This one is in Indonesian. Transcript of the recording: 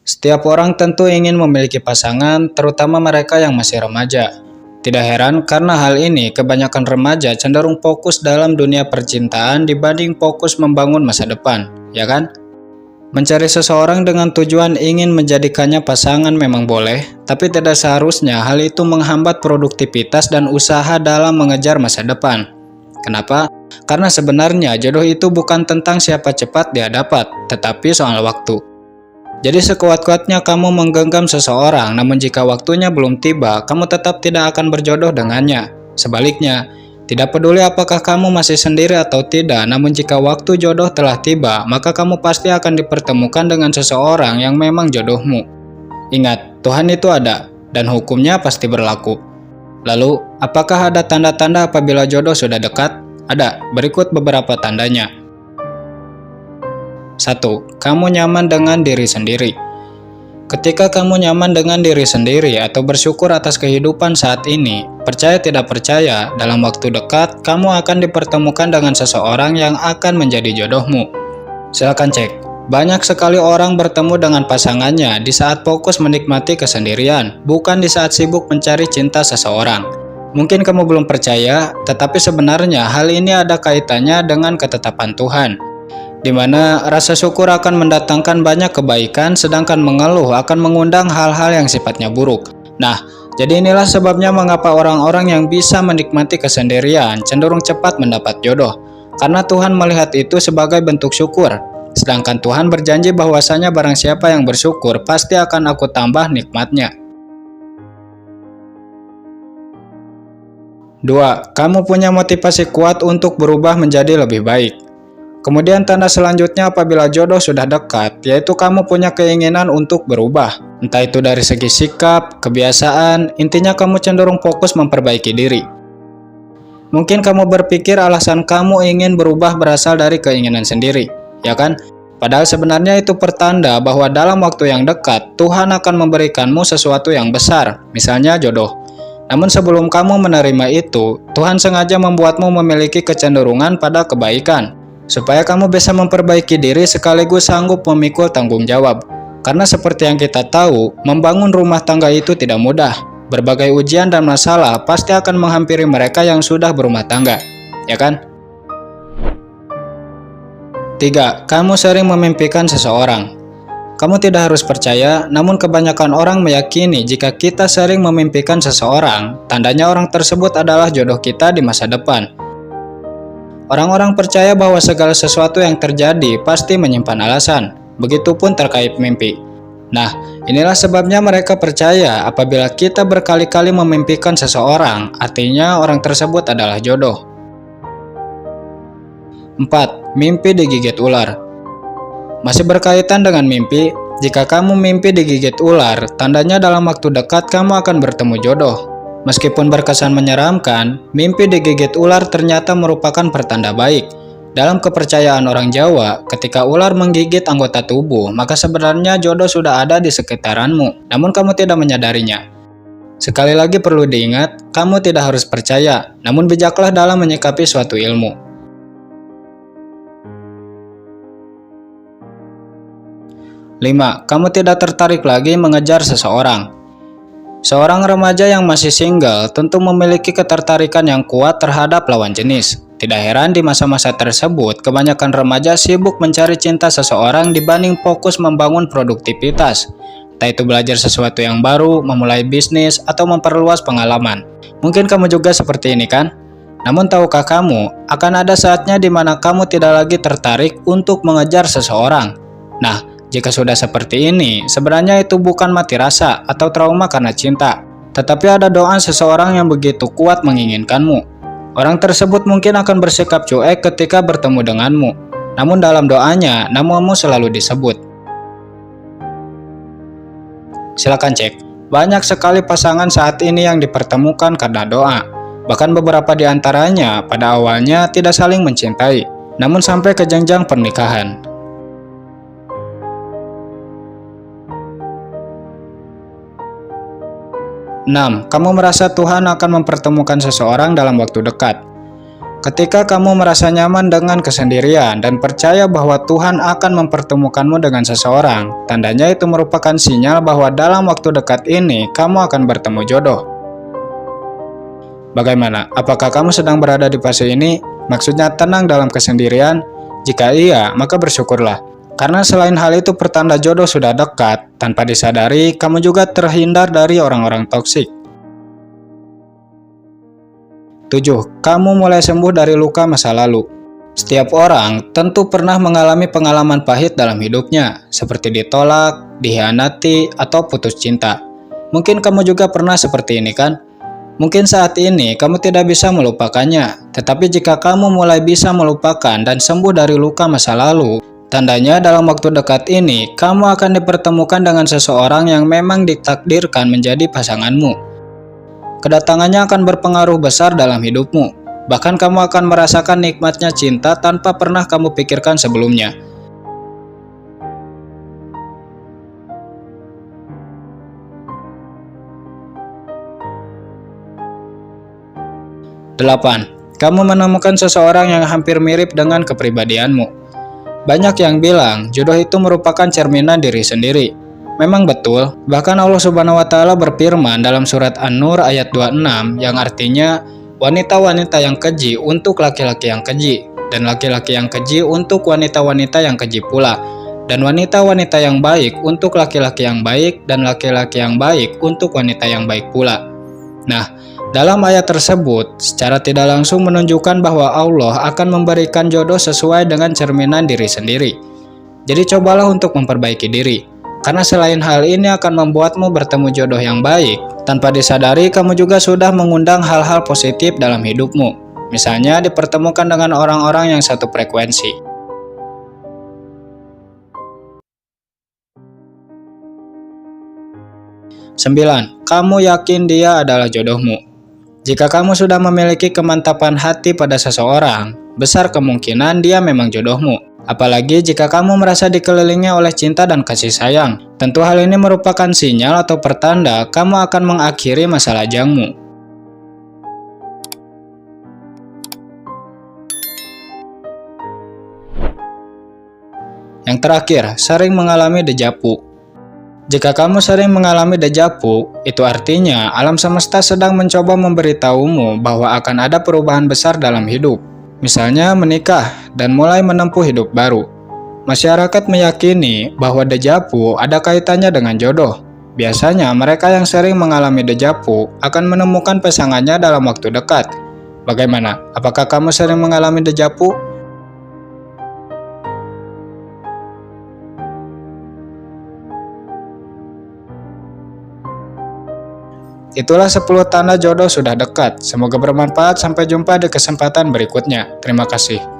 Setiap orang tentu ingin memiliki pasangan, terutama mereka yang masih remaja. Tidak heran karena hal ini kebanyakan remaja cenderung fokus dalam dunia percintaan dibanding fokus membangun masa depan, ya kan? Mencari seseorang dengan tujuan ingin menjadikannya pasangan memang boleh, tapi tidak seharusnya hal itu menghambat produktivitas dan usaha dalam mengejar masa depan. Kenapa? Karena sebenarnya jodoh itu bukan tentang siapa cepat dia dapat, tetapi soal waktu. Jadi sekuat-kuatnya kamu menggenggam seseorang, namun jika waktunya belum tiba, kamu tetap tidak akan berjodoh dengannya. Sebaliknya, tidak peduli apakah kamu masih sendiri atau tidak, namun jika waktu jodoh telah tiba, maka kamu pasti akan dipertemukan dengan seseorang yang memang jodohmu. Ingat, Tuhan itu ada, dan hukumnya pasti berlaku. Lalu, apakah ada tanda-tanda apabila jodoh sudah dekat? Ada, berikut beberapa tandanya. 1. Kamu nyaman dengan diri sendiri. Ketika kamu nyaman dengan diri sendiri atau bersyukur atas kehidupan saat ini, percaya tidak percaya, dalam waktu dekat kamu akan dipertemukan dengan seseorang yang akan menjadi jodohmu. Silakan cek. Banyak sekali orang bertemu dengan pasangannya di saat fokus menikmati kesendirian, bukan di saat sibuk mencari cinta seseorang. Mungkin kamu belum percaya, tetapi sebenarnya hal ini ada kaitannya dengan ketetapan Tuhan, di mana rasa syukur akan mendatangkan banyak kebaikan, sedangkan mengeluh akan mengundang hal-hal yang sifatnya buruk. Nah, jadi inilah sebabnya mengapa orang-orang yang bisa menikmati kesendirian cenderung cepat mendapat jodoh, karena Tuhan melihat itu sebagai bentuk syukur. Sedangkan Tuhan berjanji bahwasanya barang siapa yang bersyukur, pasti akan Aku tambah nikmatnya. 2. Kamu punya motivasi kuat untuk berubah menjadi lebih baik. Kemudian tanda selanjutnya apabila jodoh sudah dekat, yaitu kamu punya keinginan untuk berubah. Entah itu dari segi sikap, kebiasaan, intinya kamu cenderung fokus memperbaiki diri. Mungkin kamu berpikir alasan kamu ingin berubah berasal dari keinginan sendiri, ya kan? Padahal sebenarnya itu pertanda bahwa dalam waktu yang dekat, Tuhan akan memberikanmu sesuatu yang besar, misalnya jodoh. Namun sebelum kamu menerima itu, Tuhan sengaja membuatmu memiliki kecenderungan pada kebaikan, supaya kamu bisa memperbaiki diri sekaligus sanggup memikul tanggung jawab. Karena seperti yang kita tahu, membangun rumah tangga itu tidak mudah. Berbagai ujian dan masalah pasti akan menghampiri mereka yang sudah berumah tangga, ya kan? 3. Kamu sering memimpikan seseorang. Kamu tidak harus percaya, namun kebanyakan orang meyakini jika kita sering memimpikan seseorang, tandanya orang tersebut adalah jodoh kita di masa depan. Orang-orang percaya bahwa segala sesuatu yang terjadi pasti menyimpan alasan, begitupun terkait mimpi. Nah, inilah sebabnya mereka percaya apabila kita berkali-kali memimpikan seseorang, artinya orang tersebut adalah jodoh. 4. Mimpi digigit ular. Masih berkaitan dengan mimpi, jika kamu mimpi digigit ular, tandanya dalam waktu dekat kamu akan bertemu jodoh. Meskipun berkesan menyeramkan, mimpi digigit ular ternyata merupakan pertanda baik. Dalam kepercayaan orang Jawa, ketika ular menggigit anggota tubuh, maka sebenarnya jodoh sudah ada di sekitaranmu, namun kamu tidak menyadarinya. Sekali lagi perlu diingat, kamu tidak harus percaya, namun bijaklah dalam menyikapi suatu ilmu. 5. Kamu tidak tertarik lagi mengejar seseorang. Seorang remaja yang masih single tentu memiliki ketertarikan yang kuat terhadap lawan jenis. Tidak heran di masa-masa tersebut, kebanyakan remaja sibuk mencari cinta seseorang dibanding fokus membangun produktivitas. Entah itu belajar sesuatu yang baru, memulai bisnis, atau memperluas pengalaman. Mungkin kamu juga seperti ini kan? Namun tahukah kamu, akan ada saatnya di mana kamu tidak lagi tertarik untuk mengejar seseorang. Nah, jika sudah seperti ini, sebenarnya itu bukan mati rasa atau trauma karena cinta, tetapi ada doa seseorang yang begitu kuat menginginkanmu. Orang tersebut mungkin akan bersikap cuek ketika bertemu denganmu, namun dalam doanya, namamu selalu disebut. Silakan cek, banyak sekali pasangan saat ini yang dipertemukan karena doa. Bahkan beberapa di antaranya pada awalnya tidak saling mencintai, namun sampai ke jenjang pernikahan. 6. Kamu merasa Tuhan akan mempertemukan seseorang dalam waktu dekat. Ketika kamu merasa nyaman dengan kesendirian dan percaya bahwa Tuhan akan mempertemukanmu dengan seseorang, tandanya itu merupakan sinyal bahwa dalam waktu dekat ini kamu akan bertemu jodoh. Bagaimana? Apakah kamu sedang berada di fase ini? Maksudnya tenang dalam kesendirian? Jika iya, maka bersyukurlah. Karena selain hal itu pertanda jodoh sudah dekat, tanpa disadari kamu juga terhindar dari orang-orang toksik. 7. Kamu mulai sembuh dari luka masa lalu. Setiap orang tentu pernah mengalami pengalaman pahit dalam hidupnya, seperti ditolak, dikhianati, atau putus cinta. Mungkin kamu juga pernah seperti ini kan? Mungkin saat ini kamu tidak bisa melupakannya, tetapi jika kamu mulai bisa melupakan dan sembuh dari luka masa lalu, tandanya dalam waktu dekat ini kamu akan dipertemukan dengan seseorang yang memang ditakdirkan menjadi pasanganmu. Kedatangannya akan berpengaruh besar dalam hidupmu. Bahkan kamu akan merasakan nikmatnya cinta tanpa pernah kamu pikirkan sebelumnya. 8. Kamu menemukan seseorang yang hampir mirip dengan kepribadianmu. Banyak yang bilang jodoh itu merupakan cerminan diri sendiri. Memang betul, bahkan Allah Subhanahu wa Ta'ala berfirman dalam surat An-Nur ayat 26 yang artinya wanita-wanita yang keji untuk laki-laki yang keji, dan laki-laki yang keji untuk wanita-wanita yang keji pula, dan wanita-wanita yang baik untuk laki-laki yang baik, dan laki-laki yang baik untuk wanita yang baik pula. Nah, dalam ayat tersebut secara tidak langsung menunjukkan bahwa Allah akan memberikan jodoh sesuai dengan cerminan diri sendiri. Jadi cobalah untuk memperbaiki diri. Karena selain hal ini akan membuatmu bertemu jodoh yang baik, tanpa disadari kamu juga sudah mengundang hal-hal positif dalam hidupmu. Misalnya dipertemukan dengan orang-orang yang satu frekuensi. 9. Kamu yakin dia adalah jodohmu. Jika kamu sudah memiliki kemantapan hati pada seseorang, besar kemungkinan dia memang jodohmu. Apalagi jika kamu merasa dikelilingi oleh cinta dan kasih sayang. Tentu hal ini merupakan sinyal atau pertanda kamu akan mengakhiri masa lajangmu. Yang terakhir, sering mengalami dejavu. Jika kamu sering mengalami dejavu, itu artinya alam semesta sedang mencoba memberitahumu bahwa akan ada perubahan besar dalam hidup. Misalnya menikah dan mulai menempuh hidup baru. Masyarakat meyakini bahwa dejavu ada kaitannya dengan jodoh. Biasanya mereka yang sering mengalami dejavu akan menemukan pasangannya dalam waktu dekat. Bagaimana? Apakah kamu sering mengalami dejavu? Itulah 10 tanda jodoh sudah dekat. Semoga bermanfaat. Sampai jumpa di kesempatan berikutnya. Terima kasih.